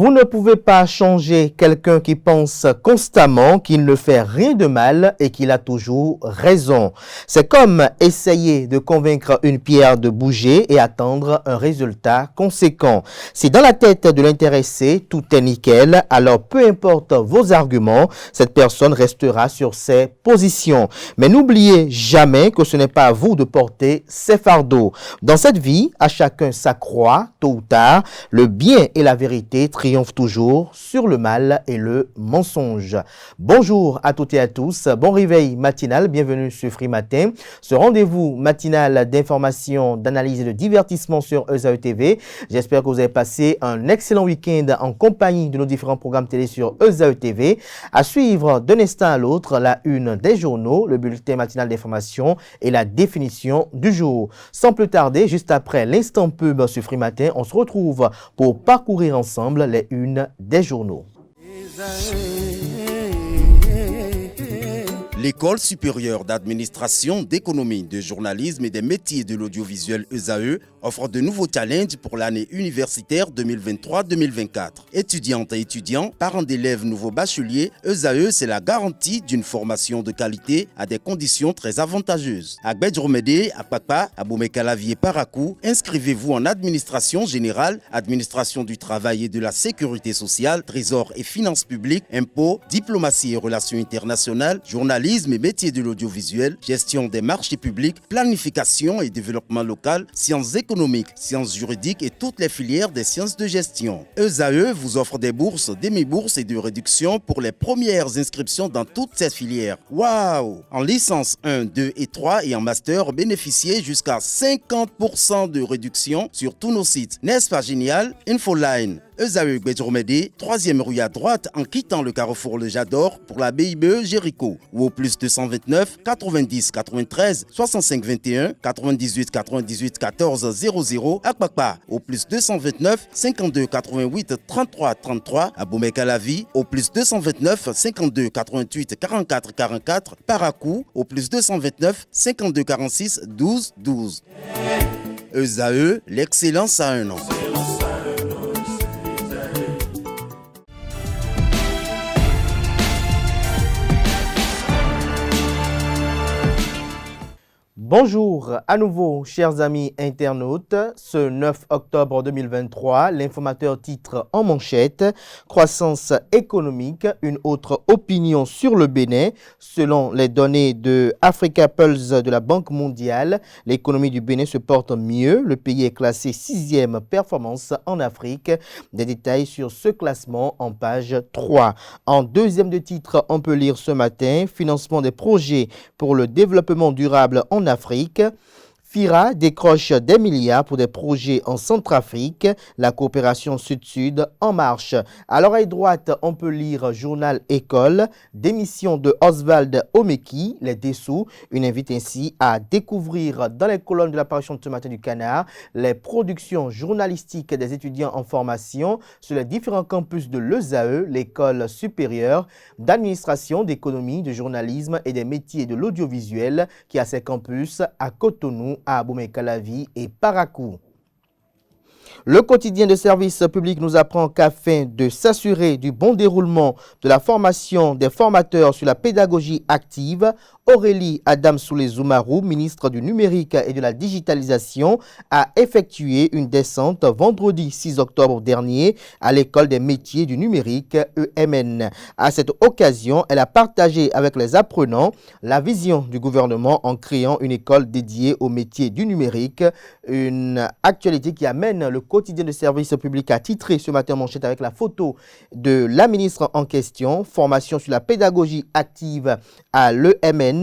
Vous ne pouvez pas changer quelqu'un qui pense constamment qu'il ne fait rien de mal et qu'il a toujours raison. C'est comme essayer de convaincre une pierre de bouger et attendre un résultat conséquent. Si dans la tête de l'intéressé, tout est nickel, alors peu importe vos arguments, cette personne restera sur ses positions. Mais n'oubliez jamais que ce n'est pas à vous de porter ses fardeaux. Dans cette vie, à chacun sa croix, tôt ou tard, le bien et la vérité triomphe toujours sur le mal et le mensonge. Bonjour à toutes et à tous, bon réveil matinal, bienvenue sur Free Matin, ce rendez-vous matinal d'information, d'analyse et de divertissement sur ESAE TV. J'espère que vous avez passé un excellent week-end en compagnie de nos différents programmes télé sur ESAE TV. À suivre d'un instant à l'autre, la une des journaux, le bulletin matinal d'information et la définition du jour. Sans plus tarder, juste après l'instant pub sur Free Matin, on se retrouve pour parcourir ensemble les unes des journaux. L'École supérieure d'administration, d'économie, de journalisme et des métiers de l'audiovisuel ESAE offre de nouveaux challenges pour l'année universitaire 2023-2024. Étudiantes et étudiants, parents d'élèves nouveaux bacheliers, ESAE, c'est la garantie d'une formation de qualité à des conditions très avantageuses. À Gbedjromede, à Papa, à Boumekalavi et Parakou, inscrivez-vous en administration générale, administration du travail et de la sécurité sociale, trésor et finances publiques, impôts, diplomatie et relations internationales, journalisme et métiers de l'audiovisuel, gestion des marchés publics, planification et développement local, sciences économiques, sciences juridiques et toutes les filières des sciences de gestion. ESAE vous offre des bourses, demi-bourses et de réductions pour les premières inscriptions dans toutes ces filières. Waouh! En licence 1, 2 et 3 et en master, bénéficiez jusqu'à 50% de réduction sur tous nos sites. N'est-ce pas génial? Infoline. ESAE Gbedjromede, 3e rue à droite en quittant le carrefour Le Jador pour la BIBE Jéricho ou au plus 229 90 93 65 21 98 98 14 00 à Kpakpa au plus 229 52 88 33 33 à Boumekalavi au plus 229 52 88 44 44 Parakou au plus 229 52 46 12 12. ESAE, l'excellence à un nom. Bonjour à nouveau, chers amis internautes. Ce 9 octobre 2023, l'informateur titre en manchette « Croissance économique, une autre opinion sur le Bénin ». Selon les données de Africa Pulse de la Banque mondiale, l'économie du Bénin se porte mieux. Le pays est classé 6e performance en Afrique. Des détails sur ce classement en page 3. En deuxième de titre, on peut lire ce matin « Financement des projets pour le développement durable en Afrique ». FIRA décroche des milliards pour des projets en Centrafrique, la coopération sud-sud en marche. À l'oreille droite, on peut lire Journal École, démission de Oswald Omeki, les dessous. Une invite ainsi à découvrir dans les colonnes de la parution de ce matin du Canard les productions journalistiques des étudiants en formation sur les différents campus de l'ESAE, l'école supérieure d'administration, d'économie, de journalisme et des métiers de l'audiovisuel qui a ses campus à Cotonou, à Boumekalavi et Parakou. Le quotidien de service public nous apprend qu'afin de s'assurer du bon déroulement de la formation des formateurs sur la pédagogie active, Aurélie Adamsoulé-Zoumarou, ministre du numérique et de la digitalisation, a effectué une descente vendredi 6 octobre dernier à l'école des métiers du numérique EMN. À cette occasion, elle a partagé avec les apprenants la vision du gouvernement en créant une école dédiée aux métiers du numérique, une actualité qui amène le quotidien de service public à titrer ce matin en manchette avec la photo de la ministre en question. Formation sur la pédagogie active à l'EMN.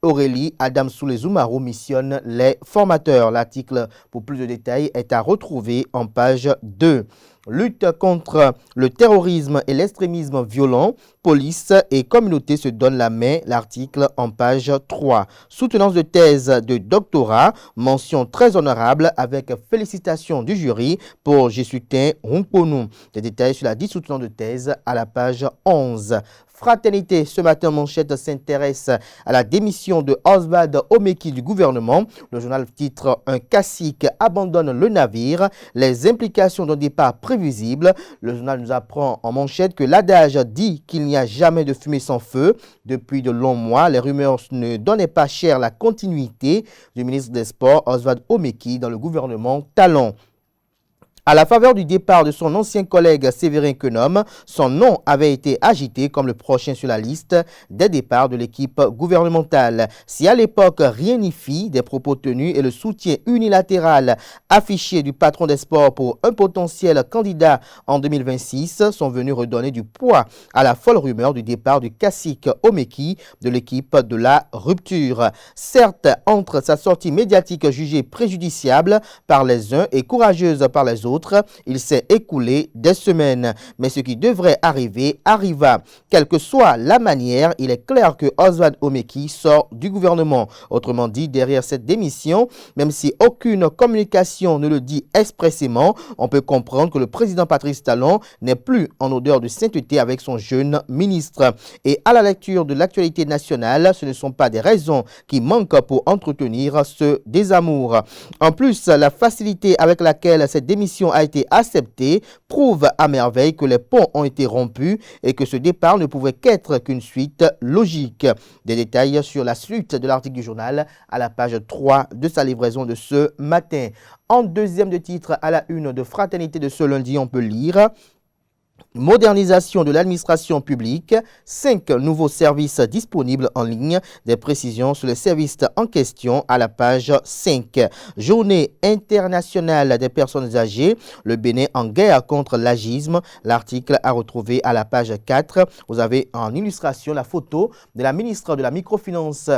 Aurélie Adamsoulé-Zoumarou missionne les formateurs. L'article pour plus de détails est à retrouver en page 2. Lutte contre le terrorisme et l'extrémisme violent, police et communauté se donnent la main, l'article en page 3. Soutenance de thèse de doctorat, mention très honorable avec félicitations du jury pour Jessutin Rumponou. Des détails sur la 10 soutenance de thèse à la page 11. Fraternité, ce matin, manchette s'intéresse à la démission de Oswald Omeki du gouvernement. Le journal titre « Un cacique abandonne le navire, les implications d'un départ prévisible ». Le journal nous apprend en manchette que l'adage dit qu'il n'y a jamais de fumée sans feu. Depuis de longs mois, les rumeurs ne donnaient pas cher la continuité du ministre des Sports, Oswald Omeki, dans le gouvernement Talon. À la faveur du départ de son ancien collègue Séverin Quenom, son nom avait été agité comme le prochain sur la liste des départs de l'équipe gouvernementale. Si à l'époque rien n'y fit, des propos tenus et le soutien unilatéral affiché du patron des sports pour un potentiel candidat en 2026 sont venus redonner du poids à la folle rumeur du départ du cacique Omeki de l'équipe de la rupture. Certes, entre sa sortie médiatique jugée préjudiciable par les uns et courageuse par les autres, il s'est écoulé des semaines. Mais ce qui devrait arriver, arriva. Quelle que soit la manière, il est clair que Oswald Omeki sort du gouvernement. Autrement dit, derrière cette démission, même si aucune communication ne le dit expressément, on peut comprendre que le président Patrice Talon n'est plus en odeur de sainteté avec son jeune ministre. Et à la lecture de l'actualité nationale, ce ne sont pas des raisons qui manquent pour entretenir ce désamour. En plus, la facilité avec laquelle cette démission a été acceptée prouve à merveille que les ponts ont été rompus et que ce départ ne pouvait qu'être qu'une suite logique. Des détails sur la suite de l'article du journal à la page 3 de sa livraison de ce matin. En deuxième de titre, à la une de Fraternité de ce lundi, on peut lire: modernisation de l'administration publique, 5 nouveaux services disponibles en ligne. Des précisions sur les services en question à la page 5. Journée internationale des personnes âgées, le Bénin en guerre contre l'agisme. L'article à retrouver à la page 4. Vous avez en illustration la photo de la ministre de la Microfinance,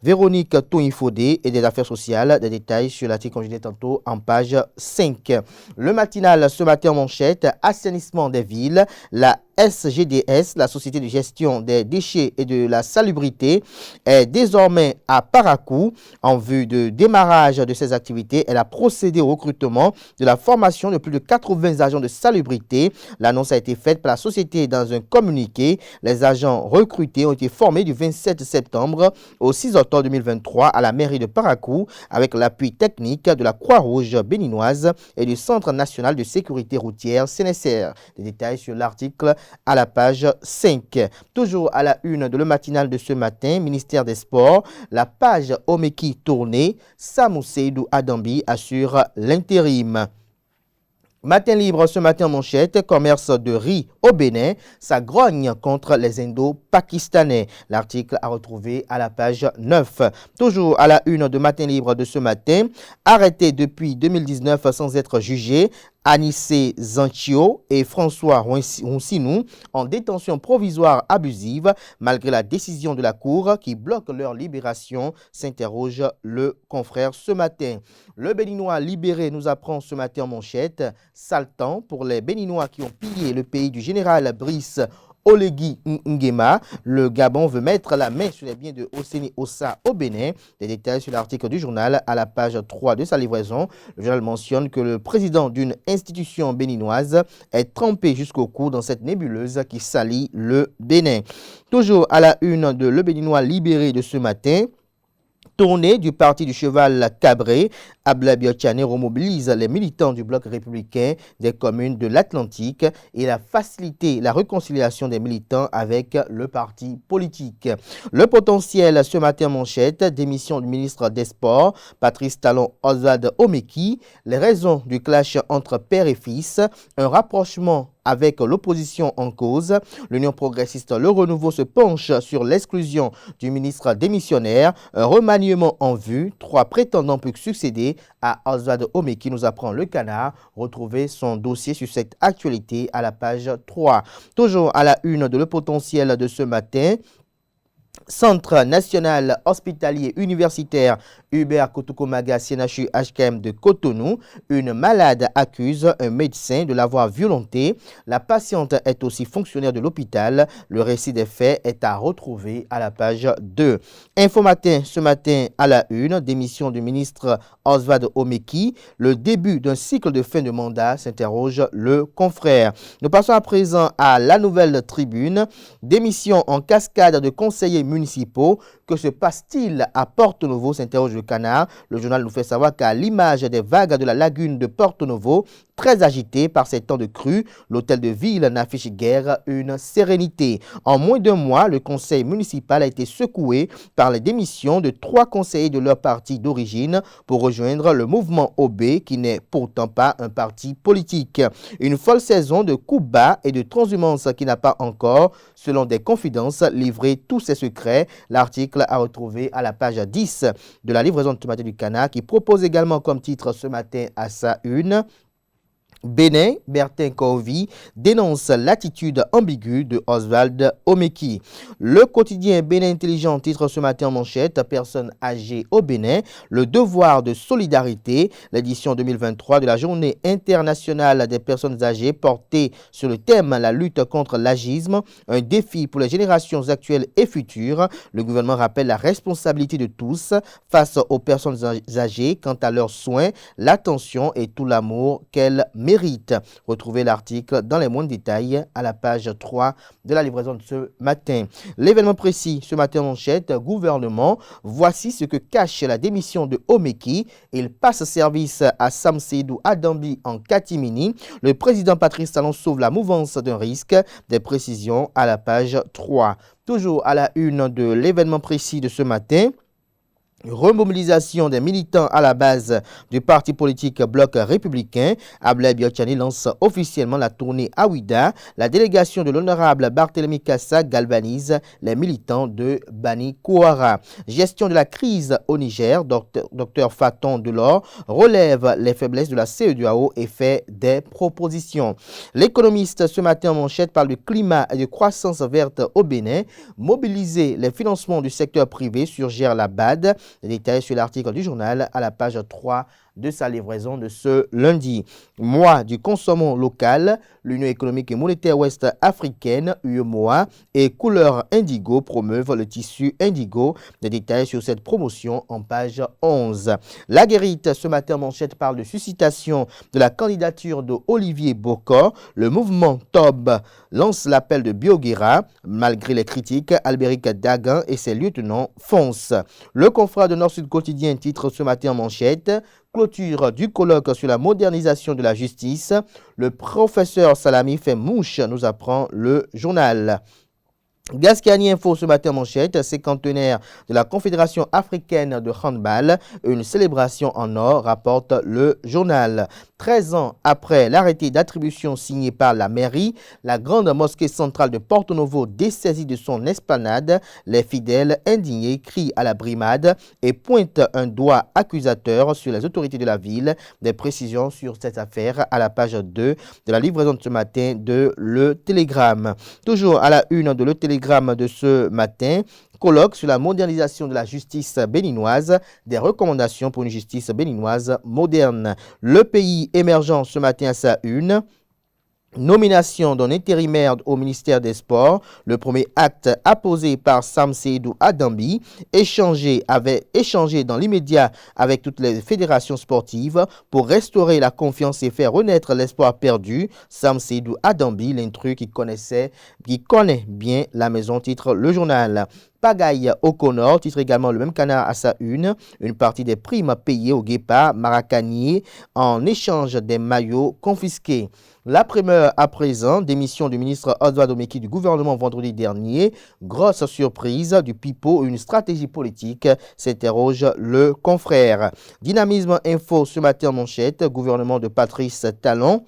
Véronique Toinfodé, et des Affaires sociales. Des détails sur l'article comme je disais tantôt en page 5. Le matinal ce matin en manchette: assainissement des villes. La SGDS, la Société de gestion des déchets et de la salubrité, est désormais à Parakou. En vue de démarrage de ses activités, elle a procédé au recrutement de la formation de plus de 80 agents de salubrité. L'annonce a été faite par la société dans un communiqué. Les agents recrutés ont été formés du 27 septembre au 6 octobre 2023 à la mairie de Parakou avec l'appui technique de la Croix-Rouge béninoise et du Centre national de sécurité routière CNSR. Des détails sur l'article à la page 5. Toujours à la une de le matinal de ce matin, ministère des Sports, la page Omeki tournée, Samou Seydou Adambi assure l'intérim. Matin libre ce matin en manchette: commerce de riz au Bénin, ça grogne contre les Indo-Pakistanais. L'article à retrouver à la page 9. Toujours à la une de Matin libre de ce matin: arrêté depuis 2019 sans être jugé, Anissé Zantio et François Roussinou en détention provisoire abusive malgré la décision de la Cour qui bloque leur libération, s'interroge le confrère ce matin. Le Béninois libéré nous apprend ce matin en manchette: sale temps pour les Béninois qui ont pillé le pays du général Brice Olegui Nguema. Le Gabon veut mettre la main sur les biens de Osseni Ossa au Bénin. Des détails sur l'article du journal à la page 3 de sa livraison. Le journal mentionne que le président d'une institution béninoise est trempé jusqu'au cou dans cette nébuleuse qui salit le Bénin. Toujours à la une de Le Béninois libéré de ce matin: tournée du parti du cheval Cabré, Ablaye Tiane remobilise les militants du bloc républicain des communes de l'Atlantique et a facilité la réconciliation des militants avec le parti politique. Le potentiel ce matin manchette: démission du ministre des Sports, Patrice Talon Oswald Omeki, les raisons du clash entre père et fils, un rapprochement avec l'opposition en cause. L'Union progressiste Le Renouveau se penche sur l'exclusion du ministre démissionnaire. Un remaniement en vue. 3 prétendants peuvent succéder à Oswald Omeki, nous apprend Le Canard. Retrouvez son dossier sur cette actualité à la page 3. Toujours à la une de Le Potentiel de ce matin: Centre national hospitalier universitaire Hubert Kotokomaga CNHU HKM de Cotonou, une malade accuse un médecin de l'avoir violentée. La patiente est aussi fonctionnaire de l'hôpital. Le récit des faits est à retrouver à la page 2. Info Matin, ce matin à la une, démission du ministre Oswald Omeki. Le début d'un cycle de fin de mandat, s'interroge le confrère. Nous passons à présent à la Nouvelle Tribune. Démission en cascade de conseillers municipaux. Que se passe-t-il à Porto-Novo, s'interroge le Canard. Le journal nous fait savoir qu'à l'image des vagues de la lagune de Porto-Novo, très agitée par ces temps de crue, l'hôtel de ville n'affiche guère une sérénité. En moins d'un mois, le conseil municipal a été secoué par les démissions de 3 conseillers de leur parti d'origine pour rejoindre le mouvement OB, qui n'est pourtant pas un parti politique. Une folle saison de coups bas et de transhumance qui n'a pas encore, selon des confidences, livré tous ses secrets. L'article à retrouver à la page 10 de la livraison de ce matin du Canard, qui propose également comme titre ce matin à sa une: Bénin, Bertin Corvi dénonce l'attitude ambiguë de Oswald Omeki. Le quotidien Bénin Intelligent titre ce matin en manchette: Personnes âgées au Bénin, le devoir de solidarité. L'édition 2023 de la Journée internationale des personnes âgées portée sur le thème la lutte contre l'agisme, un défi pour les générations actuelles et futures. Le gouvernement rappelle la responsabilité de tous face aux personnes âgées quant à leurs soins, l'attention et tout l'amour qu'elles méritent. Retrouvez l'article dans les moindres détails à la page 3 de la livraison de ce matin. L'événement précis ce matin en manchette: gouvernement, voici ce que cache la démission de Omeki. Il passe service à Samseydou Adambi en catimini. Le président Patrice Talon sauve la mouvance d'un risque. Des précisions à la page 3. Toujours à la une de l'événement précis de ce matin: remobilisation des militants à la base du parti politique Bloc républicain. Ablaye Biotchani lance officiellement la tournée à Ouida. La délégation de l'honorable Barthélemy Kassa galvanise les militants de Bani Kouara. Gestion de la crise au Niger, Dr Faton Delors relève les faiblesses de la CEDEAO et fait des propositions. L'économiste ce matin en manchette parle de climat et de croissance verte au Bénin. Mobiliser les financements du secteur privé, surgère la BAD. Les détails sur l'article du journal à la page 3 de sa livraison de ce lundi. Mois du consommant local, l'Union économique et monétaire ouest africaine, UEMOA, et Couleur Indigo promeuvent le tissu indigo. Des détails sur cette promotion en page 11. La Guérite, ce matin en manchette, parle de suscitation de la candidature de Olivier Bocor. Le mouvement TOB lance l'appel de Bioguera. Malgré les critiques, Albéric Dagan et ses lieutenants foncent. Le confrère de Nord-Sud Quotidien titre ce matin en manchette: clôture du colloque sur la modernisation de la justice. Le professeur Salami fait mouche, nous apprend le journal. Gascani Info ce matin manchette: cinquantenaire de la Confédération africaine de handball, une célébration en or, rapporte le journal. 13 ans après l'arrêté d'attribution signé par la mairie, la grande mosquée centrale de Porto-Novo dessaisie de son esplanade, les fidèles indignés crient à la brimade et pointent un doigt accusateur sur les autorités de la ville. Des précisions sur cette affaire à la page 2 de la livraison de ce matin de Le Télégramme. Toujours à la une de Le Télégramme de ce matin: colloque sur la modernisation de la justice béninoise, des recommandations pour une justice béninoise moderne. Le Pays émergent ce matin à sa une: nomination d'un intérimaire au ministère des Sports. Le premier acte apposé par Samseydou Adambi, échangé dans l'immédiat avec toutes les fédérations sportives pour restaurer la confiance et faire renaître l'espoir perdu. Samseydou Adambi, l'intrus qui connaît bien la maison, titre le journal. Pagaille O'Connor titre également le même Canard à sa une partie des primes payées au Guépard Maracanier en échange des maillots confisqués. La primeur à présent, démission du ministre Oswald Omeki du gouvernement vendredi dernier. Grosse surprise du pipeau, une stratégie politique, s'interroge le confrère. Dynamisme Info ce matin en manchette: gouvernement de Patrice Talon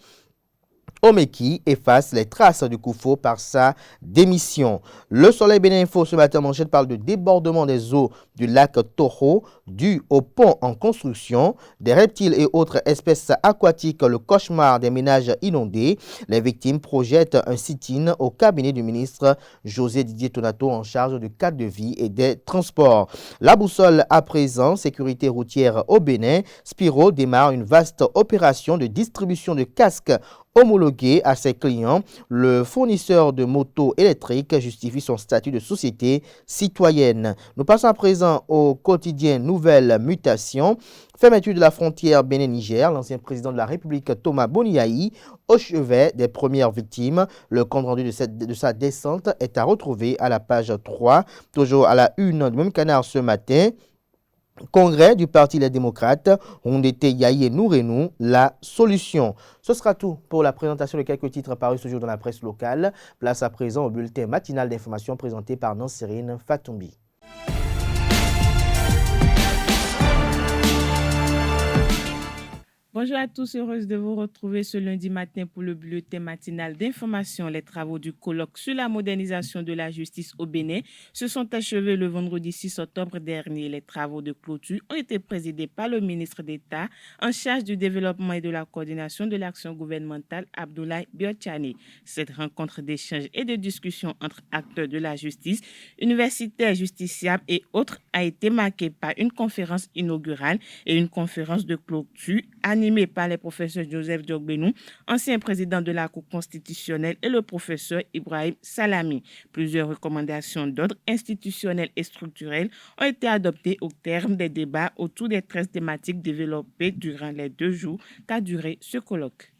Omeki efface les traces du Koufo par sa démission. Le Soleil Bénin Info ce matin manchette parle de débordement des eaux du lac Toho dû au pont en construction, des reptiles et autres espèces aquatiques, le cauchemar des ménages inondés. Les victimes projettent un sit-in au cabinet du ministre José Didier Tonato en charge du cadre de vie et des transports. La boussole à présent, sécurité routière au Bénin. Spiro démarre une vaste opération de distribution de casques homologué à ses clients. Le fournisseur de motos électriques justifie son statut de société citoyenne. Nous passons à présent au quotidien Nouvelles Mutations. Fermeture de la frontière Bénin-Niger, l'ancien président de la République Thomas Boniaï au chevet des premières victimes. Le compte rendu de sa descente est à retrouver à la page 3, toujours à la une du même canard ce matin. Congrès du Parti Les Démocrates, Ondete Yaye Nourenou, la solution. Ce sera tout pour la présentation de quelques titres parus ce jour dans la presse locale. Place à présent au bulletin matinal d'information présenté par Nansérine Fatoumbi. Bonjour à tous, heureuse de vous retrouver ce lundi matin pour le bulletin matinal d'information. Les travaux du colloque sur la modernisation de la justice au Bénin se sont achevés le vendredi 6 octobre dernier. Les travaux de clôture ont été présidés par le ministre d'État en charge du développement et de la coordination de l'action gouvernementale, Abdoulaye Biotchane. Cette rencontre d'échange et de discussion entre acteurs de la justice, universitaires, justiciables et autres a été marquée par une conférence inaugurale et une conférence de clôture animé par les professeurs Joseph Diogbenou, ancien président de la Cour constitutionnelle, et le professeur Ibrahim Salami. Plusieurs recommandations d'ordre institutionnel et structurel ont été adoptées au terme des débats autour des 13 thématiques développées durant les 2 jours qu'a duré ce colloque.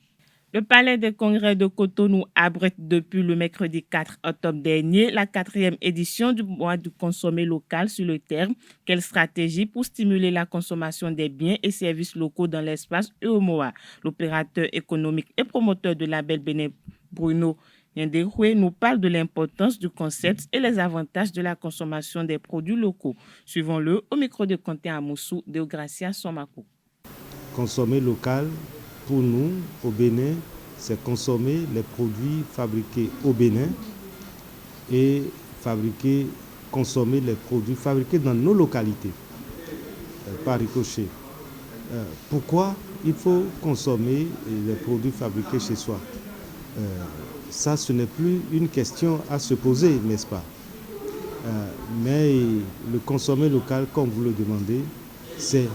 Le Palais des Congrès de Cotonou abrite depuis le mercredi 4 octobre dernier la 4e édition du mois du consommé local sur le terme « Quelle stratégie pour stimuler la consommation des biens et services locaux dans l'espace UOMOA ?» L'opérateur économique et promoteur de label Bénin Bruno Nyenderoué nous parle de l'importance du concept et les avantages de la consommation des produits locaux. Suivons-le au micro de Quentin Amoussou de Gracia Somako. Consommer local, pour nous, au Bénin, c'est consommer les produits fabriqués au Bénin et consommer les produits fabriqués dans nos localités, par ricochet. Pourquoi il faut consommer les produits fabriqués chez soi? Ça, ce n'est plus une question à se poser, n'est-ce pas? Mais le consommer local, comme vous le demandez, c'est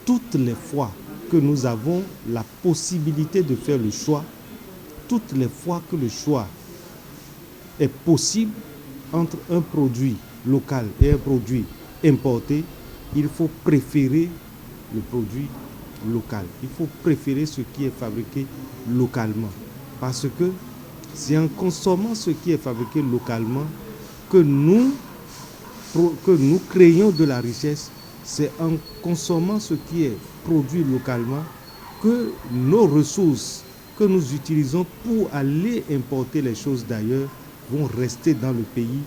toutes les fois que nous avons la possibilité de faire le choix, toutes les fois que le choix est possible entre un produit local et un produit importé, il faut préférer le produit local. Il faut préférer ce qui est fabriqué localement. Parce que c'est en consommant ce qui est fabriqué localement que nous créons de la richesse. C'est en consommant ce qui est produit localement que nos ressources que nous utilisons pour aller importer les choses d'ailleurs vont rester dans le pays,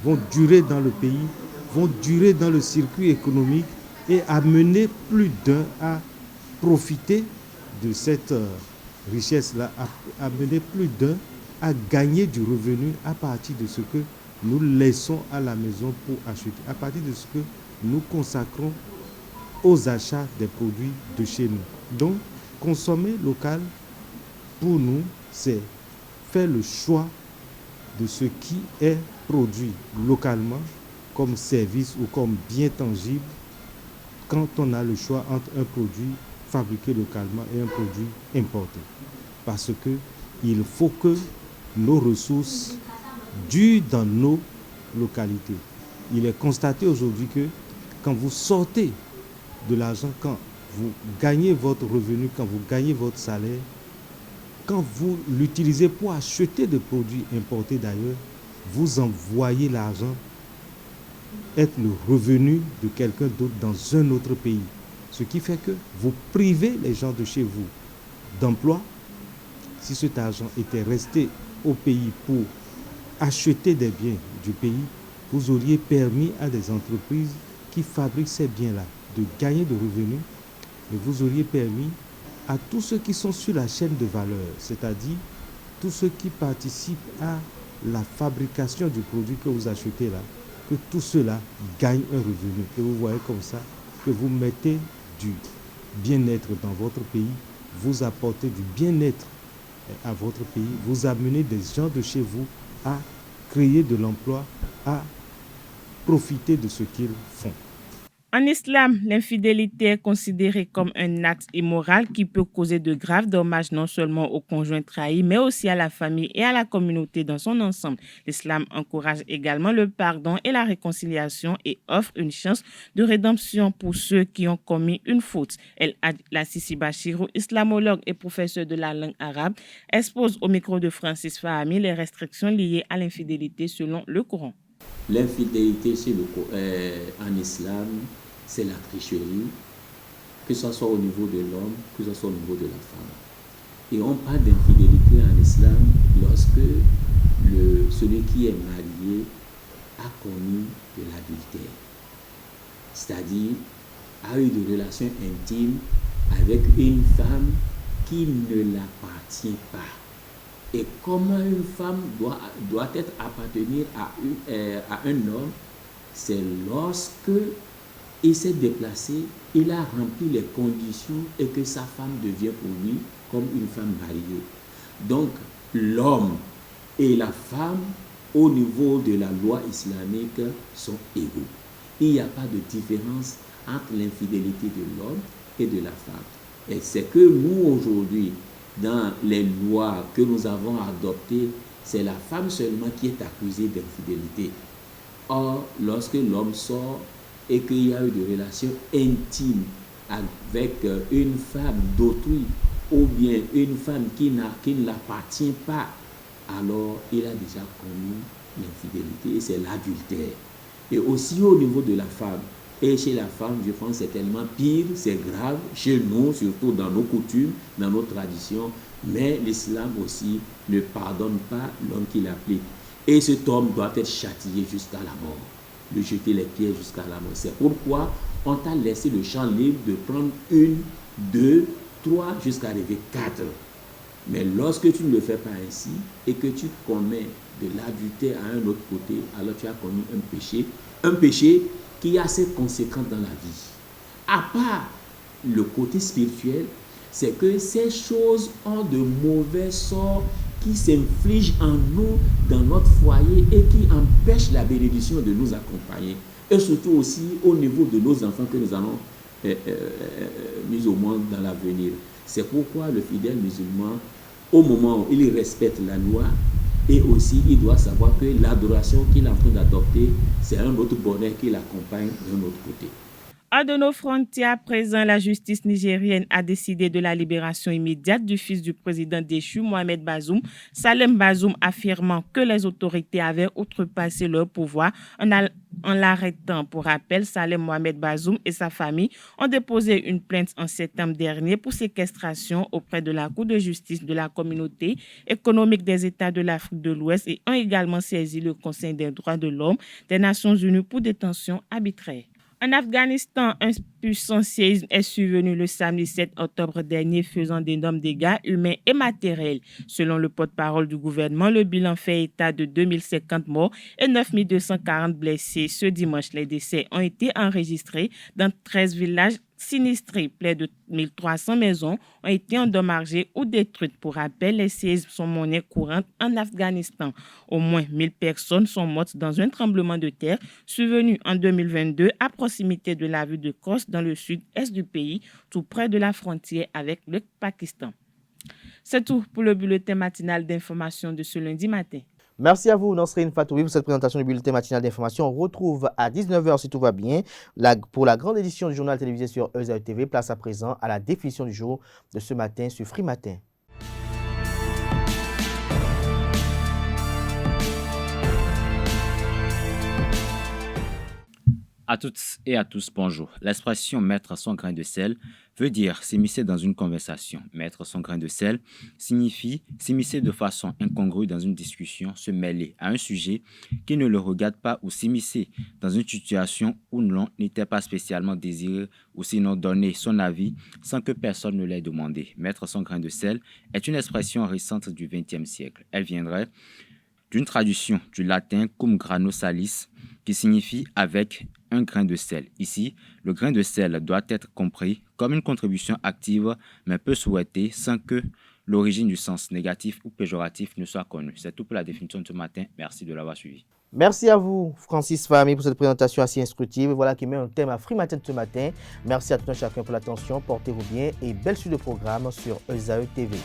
vont durer dans le pays, vont durer dans le circuit économique et amener plus d'un à profiter de cette richesse-là, amener plus d'un à gagner du revenu à partir de ce que nous laissons à la maison pour acheter, à partir de ce que nous consacrons aux achats des produits de chez nous. Donc, consommer local, pour nous, c'est faire le choix de ce qui est produit localement comme service ou comme bien tangible quand on a le choix entre un produit fabriqué localement et un produit importé. Parce qu'il faut que nos ressources durent dans nos localités. Il est constaté aujourd'hui que quand vous sortez de l'argent, quand vous gagnez votre revenu, quand vous gagnez votre salaire, quand vous l'utilisez pour acheter des produits importés d'ailleurs, vous envoyez l'argent être le revenu de quelqu'un d'autre dans un autre pays. Ce qui fait que vous privez les gens de chez vous d'emploi. Si cet argent était resté au pays pour acheter des biens du pays, vous auriez permis à des entreprises qui fabriquent ces biens-là de gagner de revenus, et vous auriez permis à tous ceux qui sont sur la chaîne de valeur, c'est-à-dire tous ceux qui participent à la fabrication du produit que vous achetez là, que tout cela gagne un revenu. Et vous voyez comme ça que vous mettez du bien-être dans votre pays, vous apportez du bien-être à votre pays, vous amenez des gens de chez vous à créer de l'emploi, à profiter de ce qu'ils font. En islam, l'infidélité est considérée comme un acte immoral qui peut causer de graves dommages non seulement au conjoint trahi, mais aussi à la famille et à la communauté dans son ensemble. L'islam encourage également le pardon et la réconciliation et offre une chance de rédemption pour ceux qui ont commis une faute. El Hadj Lassisi Bachirou, islamologue et professeur de la langue arabe, expose au micro de Francis Fahami les restrictions liées à l'infidélité selon le Coran. L'infidélité en islam, c'est la tricherie, que ce soit au niveau de l'homme, que ce soit au niveau de la femme. Et on parle d'infidélité en islam lorsque celui qui est marié a commis de l'adultère, c'est-à-dire a eu des relations intimes avec une femme qui ne l'appartient pas. Et comment une femme doit être appartenir à un homme, c'est lorsque il s'est déplacé, il a rempli les conditions et que sa femme devient pour lui comme une femme mariée. Donc, l'homme et la femme, au niveau de la loi islamique, sont égaux. Il n'y a pas de différence entre l'infidélité de l'homme et de la femme. Et c'est que nous, aujourd'hui, dans les lois que nous avons adoptées, c'est la femme seulement qui est accusée d'infidélité. Or, lorsque l'homme sort et qu'il y a eu des relations intimes avec une femme d'autrui ou bien une femme qui ne l'appartient pas, alors il a déjà commis l'infidélité et c'est l'adultère. Et aussi au niveau de la femme, et chez la femme, je pense que c'est tellement pire, c'est grave, chez nous, surtout dans nos coutumes, dans nos traditions, mais l'islam aussi ne pardonne pas l'homme qui l'applique. Et cet homme doit être châtié jusqu'à la mort, lui jeter les pierres jusqu'à la mort. C'est pourquoi on t'a laissé le champ libre de prendre 1, 2, 3, jusqu'à arriver 4. Mais lorsque tu ne le fais pas ainsi et que tu commets de l'adultère à un autre côté, alors tu as commis un péché qui est assez conséquent dans la vie. À part le côté spirituel, c'est que ces choses ont de mauvais sorts qui s'infligent en nous, dans notre foyer et qui empêchent la bénédiction de nous accompagner. Et surtout aussi au niveau de nos enfants que nous allons mis au monde dans l'avenir. C'est pourquoi le fidèle musulman, au moment où il respecte la loi, et aussi il doit savoir que l'adoration qu'il est en train d'adopter, c'est un autre bonheur qui l'accompagne d'un autre côté. Hors de nos frontières, à présent, la justice nigérienne a décidé de la libération immédiate du fils du président déchu, Mohamed Bazoum, Salem Bazoum, affirmant que les autorités avaient outrepassé leur pouvoir en l'arrêtant. Pour rappel, Salem Mohamed Bazoum et sa famille ont déposé une plainte en septembre dernier pour séquestration auprès de la Cour de justice de la Communauté économique des États de l'Afrique de l'Ouest et ont également saisi le Conseil des droits de l'homme des Nations unies pour détention arbitraire. En Afghanistan, un puissant séisme est survenu le samedi 7 octobre dernier, faisant d'énormes dégâts humains et matériels. Selon le porte-parole du gouvernement, le bilan fait état de 2050 morts et 9240 blessés. Ce dimanche, les décès ont été enregistrés dans 13 villages sinistrés. Près de 1300 maisons ont été endommagées ou détruites. Pour rappel, les séismes sont monnaie courante en Afghanistan. Au moins 1000 personnes sont mortes dans un tremblement de terre survenu en 2022 à proximité de la ville de Khost dans le sud-est du pays, tout près de la frontière avec le Pakistan. C'est tout pour le bulletin matinal d'information de ce lundi matin. Merci à vous, Nosrine Fatoui, pour cette présentation du bulletin matinal d'information. On retrouve à 19h, si tout va bien, pour la grande édition du journal télévisé sur EZAE TV. Place à présent à la définition du jour de ce matin sur Free Matin. À toutes et à tous, bonjour. L'expression « mettre son grain de sel » veut dire s'immiscer dans une conversation. Mettre son grain de sel signifie s'immiscer de façon incongrue dans une discussion, se mêler à un sujet qui ne le regarde pas ou s'immiscer dans une situation où l'on n'était pas spécialement désiré ou sinon donner son avis sans que personne ne l'ait demandé. Mettre son grain de sel est une expression récente du XXe siècle. Elle viendrait d'une traduction du latin cum grano salis qui signifie avec un grain de sel. Ici, le grain de sel doit être compris comme une contribution active mais peu souhaitée sans que l'origine du sens négatif ou péjoratif ne soit connue. C'est tout pour la définition de ce matin. Merci de l'avoir suivi. Merci à vous, Francis Fahmy, pour cette présentation assez instructive. Voilà qui met un thème à Free Matin de ce matin. Merci à tout un chacun pour l'attention. Portez-vous bien et belle suite de programme sur ESAE TV.